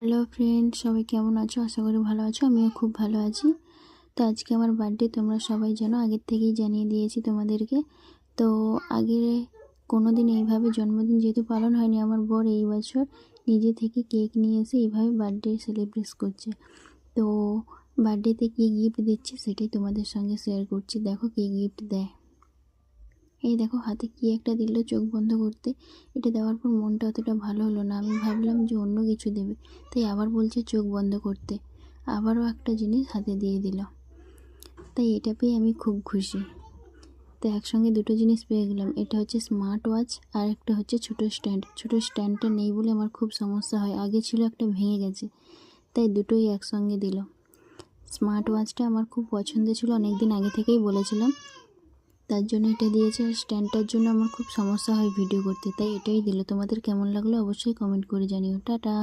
Hello friend, সবাই কেমন আছো? আশা করি ভালো আছো। আমিও খুব ভালো আছি। তো আজকে আমার বার্থডে, তোমরা সবাই জানো, আগের থেকেই জানিয়ে দিয়েছি তোমাদেরকে। তো আগে কোনো দিন এইভাবে জন্মদিন যেহেতু পালন হয়নি, আমার বর এই বছর নিজে থেকে কেক নিয়ে এসে এইভাবে বার্থডে সেলিব্রেট করছে। তো বার্থডেতে কী গিফট দিচ্ছে সেটাই তোমাদের সঙ্গে শেয়ার করছি। দেখো কী গিফট দেয়। এই দেখো হাতে কি একটা দিল চোখ বন্ধ করতে। এটা দেওয়ার পর মনটা অতটা ভালো হলো না। আমি ভাবলাম যে অন্য কিছু দেবে, তাই আবার বলছে চোখ বন্ধ করতে। আবারও একটা জিনিস হাতে দিয়ে দিল। তাই এটা পেয়ে আমি খুব খুশি। তো একসঙ্গে দুটো জিনিস পেয়ে গেলাম। এটা হচ্ছে স্মার্ট ওয়াচ, আর একটা হচ্ছে ছোটো স্ট্যান্ড। ছোটো স্ট্যান্ডটা নেই বলে আমার খুব সমস্যা হয়, আগে ছিল একটা ভেঙে গেছে, তাই দুটোই একসঙ্গে দিল। স্মার্ট ওয়াচটা আমার খুব পছন্দ ছিল, অনেক দিন আগে থেকেই বলেছিলাম, তার জন্য এটা দিয়েছে। আর স্ট্যান্ডটার জন্য আমার খুব সমস্যা হয় ভিডিও করতে, তাই এটাই দিল। তোমাদের কেমন লাগলো অবশ্যই কমেন্ট করে জানিও। টাটা।